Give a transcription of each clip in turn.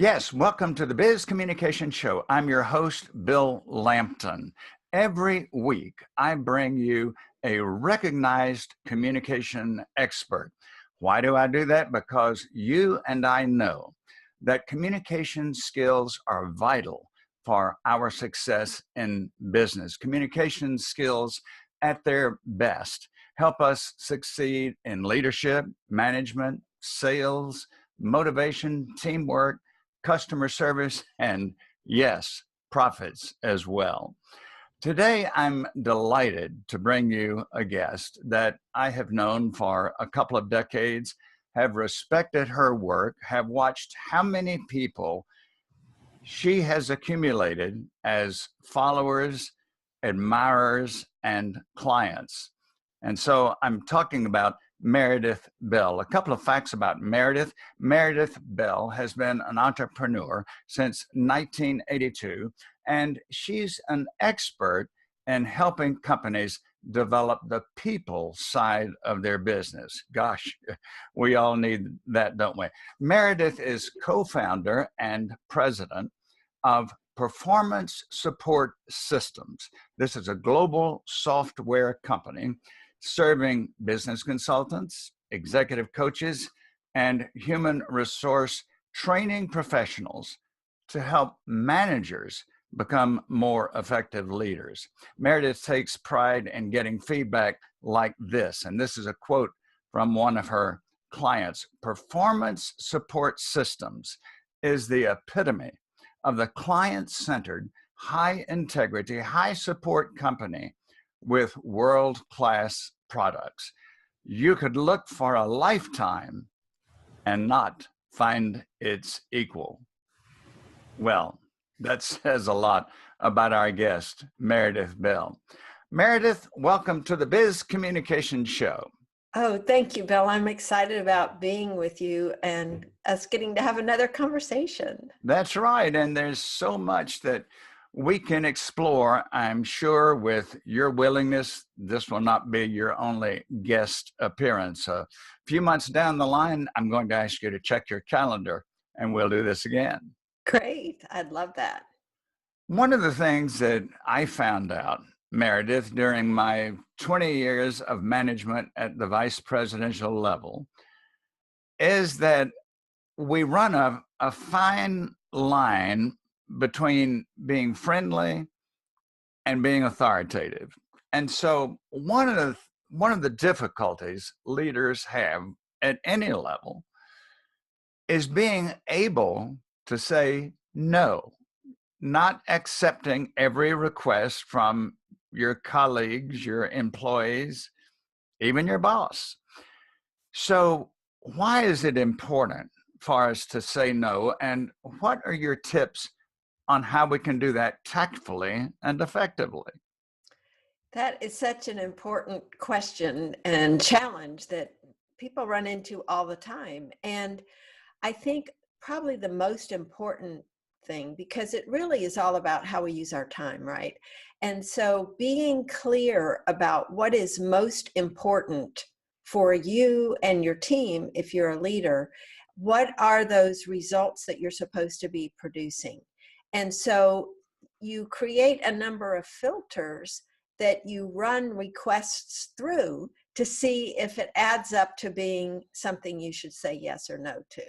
Yes, welcome to the Biz Communication Show. I'm your host, Bill Lampton. Every week, I bring you a recognized communication expert. Why do I do that? Because you and I know that communication skills are vital for our success in business. Communication skills at their best help us succeed in leadership, management, sales, motivation, teamwork, customer service, and yes, profits as well. Today, I'm delighted to bring you a guest that I have known for a couple of decades, have respected her work, have watched how many people she has accumulated as followers, admirers, and clients. And so I'm talking about Meredith Bell. A couple of facts about Meredith. Meredith Bell has been an entrepreneur since 1982, and she's an expert in helping companies develop the people side of their business. Gosh, we all need that, don't we? Meredith is co-founder and president of Performance Support Systems. This is a global software company serving business consultants, executive coaches, and human resource training professionals to help managers become more effective leaders. Meredith takes pride in getting feedback like this, and this is a quote from one of her clients. Performance Support Systems is the epitome of the client-centered, high-integrity, high-support company with world-class products. You could look for a lifetime and not find its equal. Well, that says a lot about our guest, Meredith Bell. Meredith, welcome to the Biz Communication Show. Oh, thank you, Bill. I'm excited about being with you and us getting to have another conversation. That's right. And there's so much that we can explore, I'm sure, with your willingness. This will not be your only guest appearance. A few months down the line, I'm going to ask you to check your calendar and we'll do this again. Great. I'd love that. One of the things that I found out, Meredith, during my 20 years of management at the vice presidential level is that we run a fine line between being friendly and being authoritative. And so one of the difficulties leaders have at any level is being able to say no, not accepting every request from your colleagues, your employees, even your boss. So why is it important for us to say no? And what are your tips on how we can do that tactfully and effectively? That is such an important question and challenge that people run into all the time. And I think probably the most important thing, because it really is all about how we use our time, right? And so being clear about what is most important for you and your team, if you're a leader, what are those results that you're supposed to be producing? And so you create a number of filters that you run requests through to see if it adds up to being something you should say yes or no to.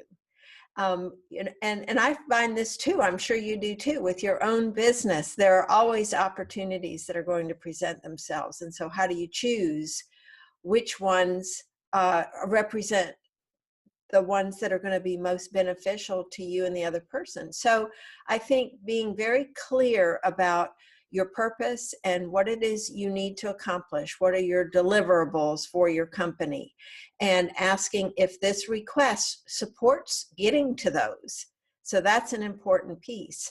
And I find this too, I'm sure you do too, with your own business. There are always opportunities that are going to present themselves. And so how do you choose which ones represent the ones that are going to be most beneficial to you and the other person? So I think being very clear about your purpose and what it is you need to accomplish, what are your deliverables for your company, and asking if this request supports getting to those. So that's an important piece.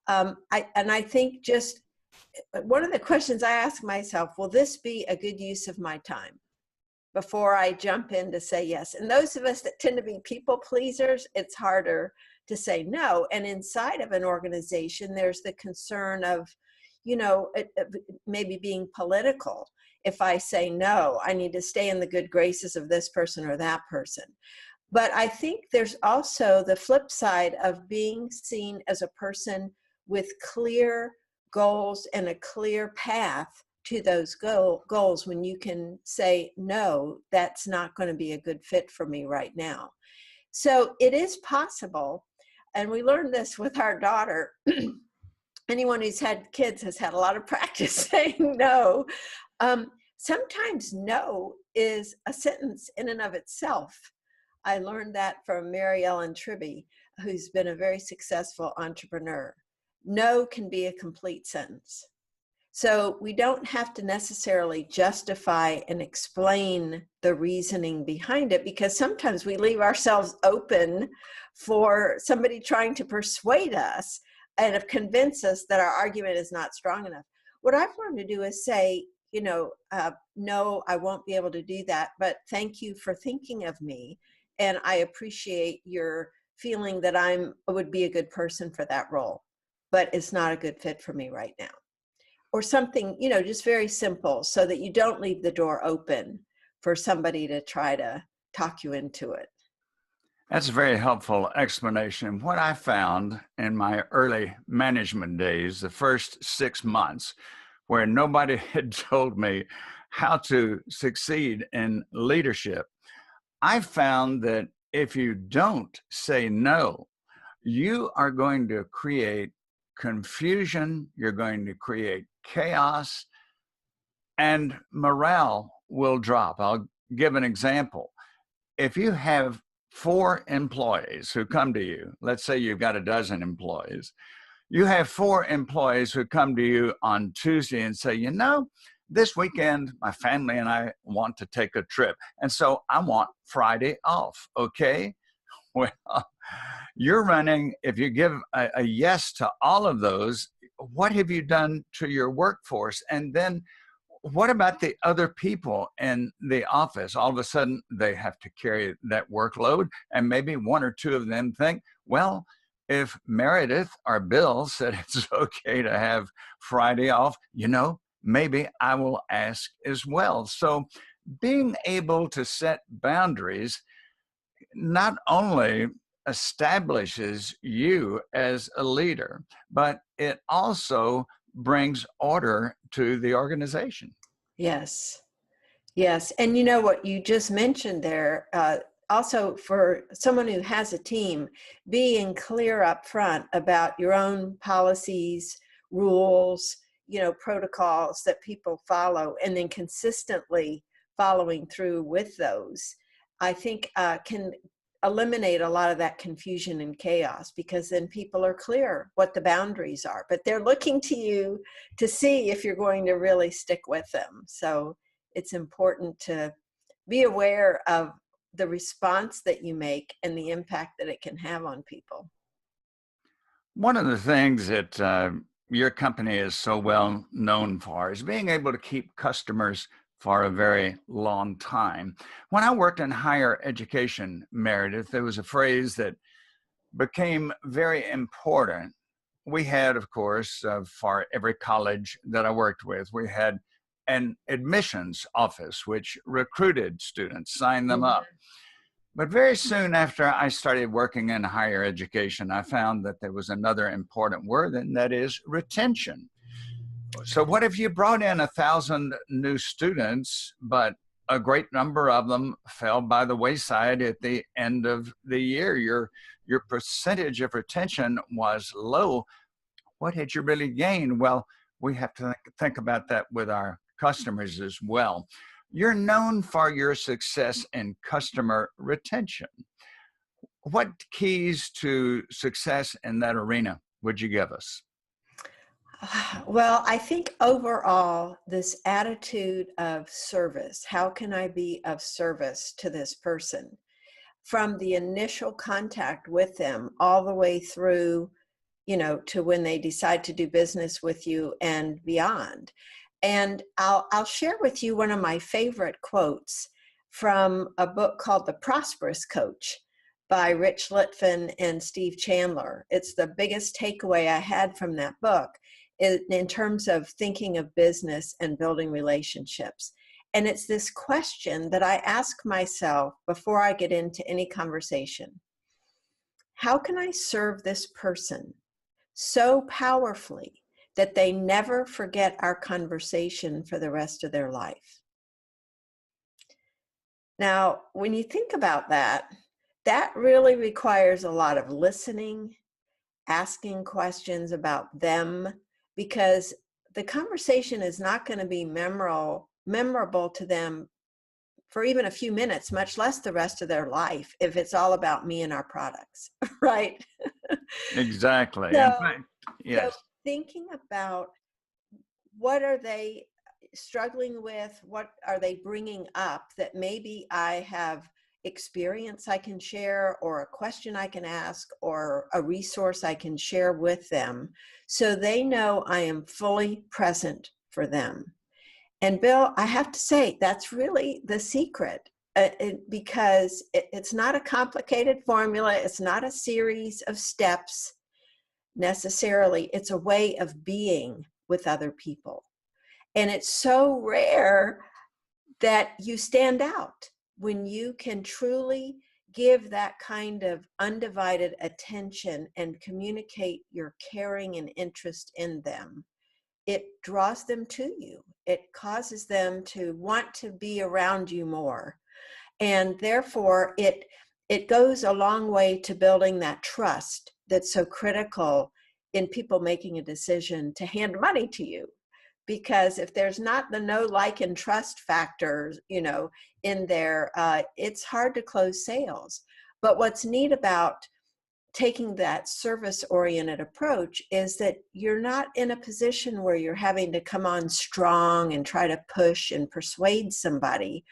I think just one of the questions I ask myself, will this be a good use of my time? Before I jump in to say yes. And those of us that tend to be people pleasers, it's harder to say no. And inside of an organization, there's the concern of, maybe being political. If I say no, I need to stay in the good graces of this person or that person. But I think there's also the flip side of being seen as a person with clear goals and a clear path to those goals, when you can say, no, that's not going to be a good fit for me right now. So it is possible. And we learned this with our daughter. Anyone who's had kids has had a lot of practice saying no. Sometimes no is a sentence in and of itself. I learned that from Mary Ellen Tribby, who's been a very successful entrepreneur. No can be a complete sentence. So we don't have to necessarily justify and explain the reasoning behind it, because sometimes we leave ourselves open for somebody trying to persuade us and convince us that our argument is not strong enough. What I've learned to do is say, no, I won't be able to do that, but thank you for thinking of me. And I appreciate your feeling that I would be a good person for that role, but it's not a good fit for me right now. Or something, just very simple, so that you don't leave the door open for somebody to try to talk you into it. That's a very helpful explanation. What I found in my early management days, the first 6 months, where nobody had told me how to succeed in leadership, I found that if you don't say no, you are going to create confusion, you're going to create chaos, and morale will drop. I'll give an example. If you have 4 employees who come to you, let's say you've got a dozen employees, you have 4 employees who come to you on Tuesday and say, this weekend, my family and I want to take a trip. And so I want Friday off. Okay. Well, you're running, if you give a yes to all of those, what have you done to your workforce? And then what about the other people in the office? All of a sudden, they have to carry that workload. And maybe 1 or 2 of them think, well, if Meredith or Bill said it's okay to have Friday off, maybe I will ask as well. So being able to set boundaries not only establishes you as a leader, but it also brings order to the organization. Yes. Yes. And what you just mentioned there, also for someone who has a team, being clear up front about your own policies, rules, protocols that people follow, and then consistently following through with those, I think can eliminate a lot of that confusion and chaos, because then people are clear what the boundaries are, but they're looking to you to see if you're going to really stick with them. So it's important to be aware of the response that you make and the impact that it can have on people. One of the things that your company is so well known for is being able to keep customers for a very long time. When I worked in higher education, Meredith, there was a phrase that became very important. We had, of course, for every college that I worked with, we had an admissions office which recruited students, signed them up. But very soon after I started working in higher education, I found that there was another important word, and that is retention. So what if you brought in 1,000 new students, but a great number of them fell by the wayside at the end of the year? Your percentage of retention was low. What had you really gained? Well, we have to think about that with our customers as well. You're known for your success in customer retention. What keys to success in that arena would you give us? Well, I think overall, this attitude of service, how can I be of service to this person? From the initial contact with them all the way through, to when they decide to do business with you and beyond. And I'll share with you one of my favorite quotes from a book called The Prosperous Coach by Rich Litvin and Steve Chandler. It's the biggest takeaway I had from that book in terms of thinking of business and building relationships. And it's this question that I ask myself before I get into any conversation. How can I serve this person so powerfully that they never forget our conversation for the rest of their life? Now, when you think about that, that really requires a lot of listening, asking questions about them, because the conversation is not going to be memorable to them for even a few minutes, much less the rest of their life, if it's all about me and our products, right? Exactly. In So, fact, so yes. thinking about what are they struggling with, what are they bringing up that maybe I have experience I can share, or a question I can ask, or a resource I can share with them, so they know I am fully present for them. And Bill, I have to say, that's really the secret, because it's not a complicated formula. It's not a series of steps necessarily. It's a way of being with other people. And it's so rare that you stand out when you can truly give that kind of undivided attention and communicate your caring and interest in them. It draws them to you. It causes them to want to be around you more. And therefore, it goes a long way to building that trust that's so critical in people making a decision to hand money to you. Because if there's not the know, like, and trust factors, in there, it's hard to close sales. But what's neat about taking that service-oriented approach is that you're not in a position where you're having to come on strong and try to push and persuade somebody.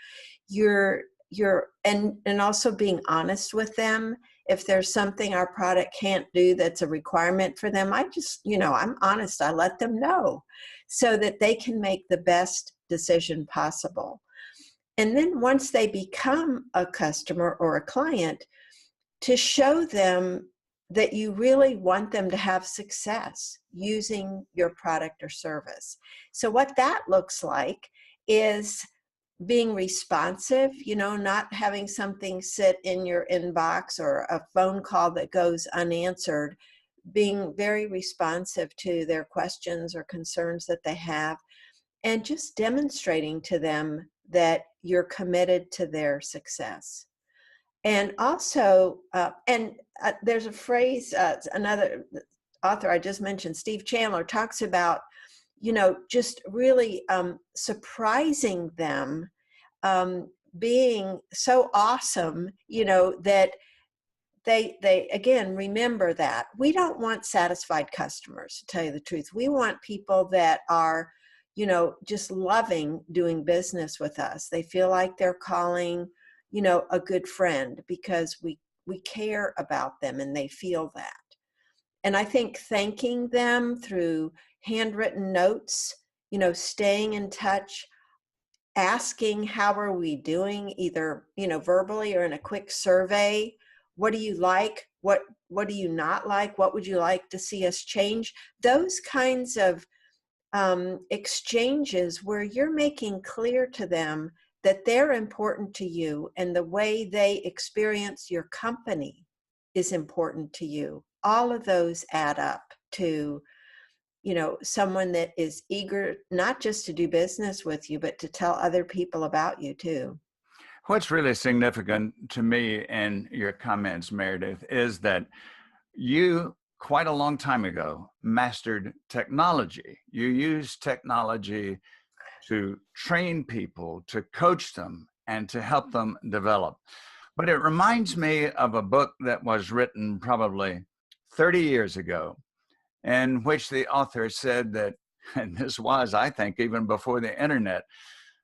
And also being honest with them. If there's something our product can't do that's a requirement for them, I'm honest. I let them know so that they can make the best decision possible. And then once they become a customer or a client, to show them that you really want them to have success using your product or service. So what that looks like is being responsive, not having something sit in your inbox or a phone call that goes unanswered, being very responsive to their questions or concerns that they have, and just demonstrating to them that you're committed to their success. And also, there's a phrase, another author I just mentioned, Steve Chandler, talks about, just really surprising them, being so awesome, that they again remember that we don't want satisfied customers, to tell you the truth. We want people that are, just loving doing business with us. They feel like they're calling, a good friend, because we care about them and they feel that. And I think thanking them through handwritten notes, staying in touch, asking how are we doing, either, verbally or in a quick survey. What do you like? What do you not like? What would you like to see us change? Those kinds of exchanges where you're making clear to them that they're important to you and the way they experience your company is important to you. All of those add up to, someone that is eager not just to do business with you, but to tell other people about you too. What's really significant to me in your comments, Meredith, is that you, quite a long time ago, mastered technology. You used technology to train people, to coach them, and to help them develop. But it reminds me of a book that was written probably 30 years ago, in which the author said that, and this was, I think, even before the internet,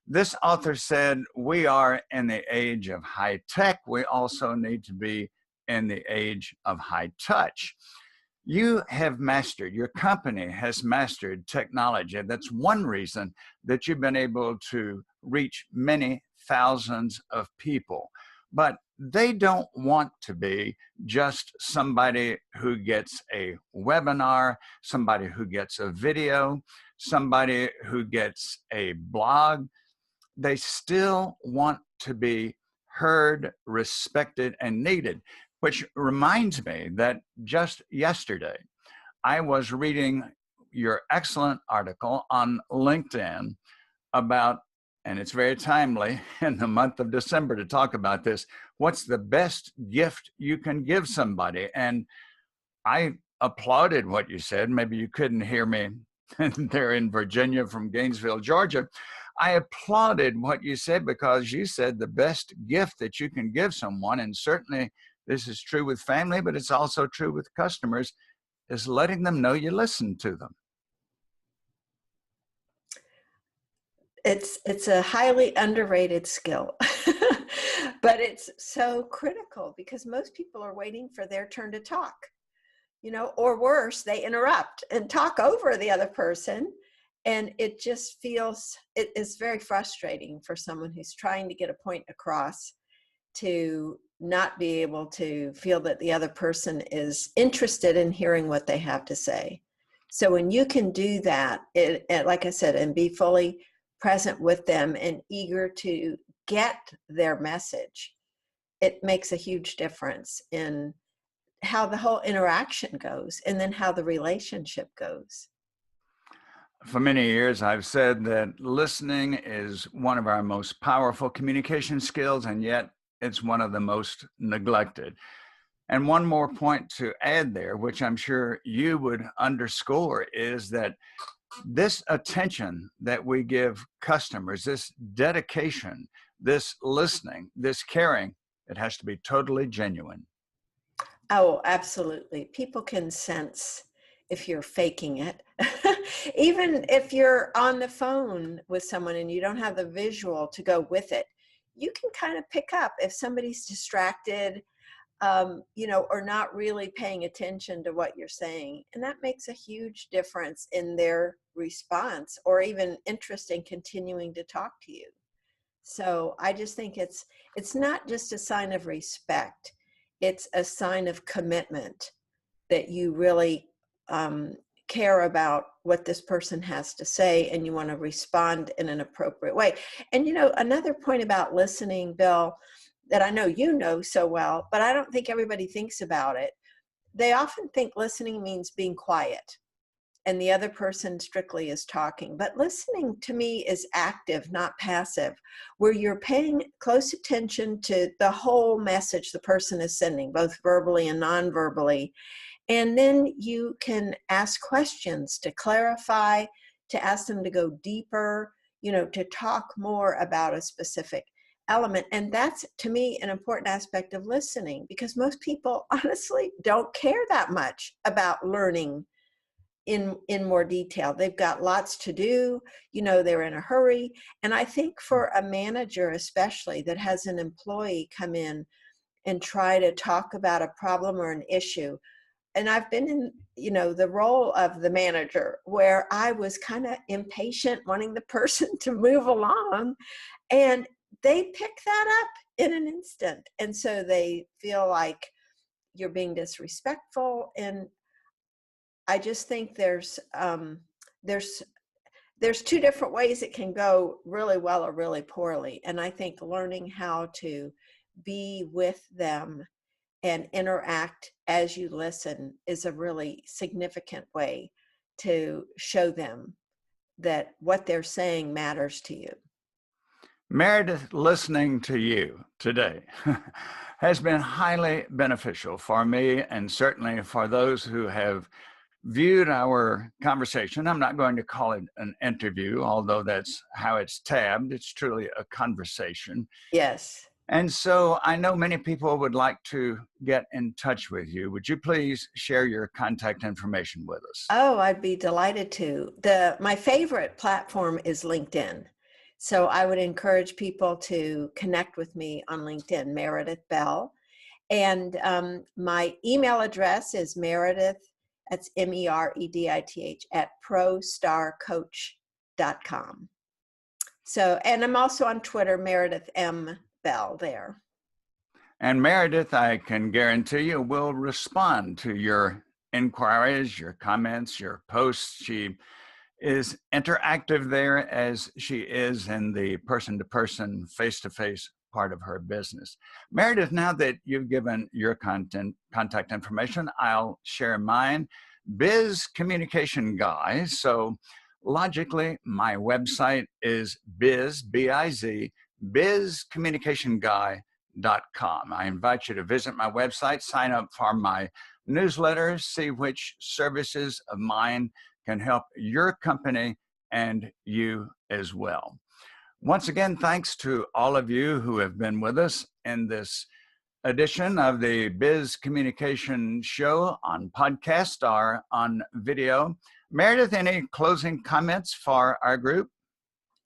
this author said, we are in the age of high tech. We also need to be in the age of high touch. You have mastered, your company has mastered technology. That's one reason that you've been able to reach many thousands of people. But they don't want to be just somebody who gets a webinar, somebody who gets a video, somebody who gets a blog. they still want to be heard, respected, and needed, which reminds me that just yesterday, I was reading your excellent article on LinkedIn about, and it's very timely in the month of December to talk about this, what's the best gift you can give somebody? And I applauded what you said. Maybe you couldn't hear me there in Virginia from Gainesville, Georgia. I applauded what you said because you said the best gift that you can give someone, and certainly this is true with family, but it's also true with customers, is letting them know you listen to them. It's a highly underrated skill, but it's so critical because most people are waiting for their turn to talk, or worse, they interrupt and talk over the other person. And it just feels, it is very frustrating for someone who's trying to get a point across to not be able to feel that the other person is interested in hearing what they have to say. So when you can do that, like I said, and be fully present with them and eager to get their message, it makes a huge difference in how the whole interaction goes and then how the relationship goes. For many years, I've said that listening is one of our most powerful communication skills, and yet it's one of the most neglected. And one more point to add there, which I'm sure you would underscore, is that this attention that we give customers, this dedication, this listening, this caring, it has to be totally genuine. Oh, absolutely. People can sense if you're faking it. Even if you're on the phone with someone and you don't have the visual to go with it, you can kind of pick up if somebody's distracted, or not really paying attention to what you're saying. And that makes a huge difference in their response or even interest in continuing to talk to you. So I just think it's not just a sign of respect. It's a sign of commitment that you really care about what this person has to say and you want to respond in an appropriate way. And another point about listening, Bill, that I know you know so well, but I don't think everybody thinks about it. They often think listening means being quiet and the other person strictly is talking. But listening to me is active, not passive, where you're paying close attention to the whole message the person is sending, both verbally and non-verbally. And then you can ask questions to clarify, to ask them to go deeper, to talk more about a specific element. And that's, to me, an important aspect of listening, because most people honestly don't care that much about learning in more detail. They've got lots to do, they're in a hurry. And I think for a manager, especially, that has an employee come in and try to talk about a problem or an issue, and I've been in, the role of the manager where I was kind of impatient, wanting the person to move along, and they pick that up in an instant. And so they feel like you're being disrespectful. And I just think there's two different ways it can go really well or really poorly. And I think learning how to be with them and interact as you listen is a really significant way to show them that what they're saying matters to you. Meredith, listening to you today has been highly beneficial for me and certainly for those who have viewed our conversation. I'm not going to call it an interview, although that's how it's tabbed. It's truly a conversation. Yes. And so I know many people would like to get in touch with you. Would you please share your contact information with us? Oh, I'd be delighted to. My favorite platform is LinkedIn. So I would encourage people to connect with me on LinkedIn, Meredith Bell. And my email address is Meredith, that's Meredith, at prostarcoach.com. So, and I'm also on Twitter, Meredith M. Bell there. And Meredith, I can guarantee you, will respond to your inquiries, your comments, your posts. She is interactive there as she is in the person-to-person, face-to-face part of her business. Meredith, now that you've given your contact information, I'll share mine. Biz Communication Guy. So logically, my website is B-I-Z, bizcommunicationguy.com. I invite you to visit my website, sign up for my newsletter, see which services of mine can help your company and you as well. Once again, thanks to all of you who have been with us in this edition of the Biz Communication Show on podcast or on video. Meredith, any closing comments for our group?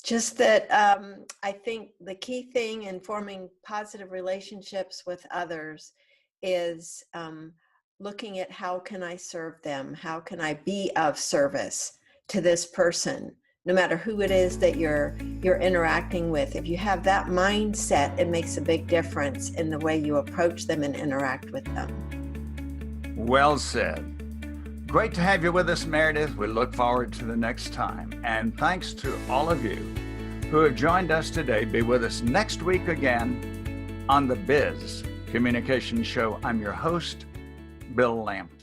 Just that I think the key thing in forming positive relationships with others is looking at how can I serve them? How can I be of service to this person, no matter who it is that you're interacting with? If you have that mindset, it makes a big difference in the way you approach them and interact with them. Well said. Great to have you with us, Meredith. We look forward to the next time. And thanks to all of you who have joined us today. Be with us next week again on the Biz Communication Show. I'm your host, Bill Lampton.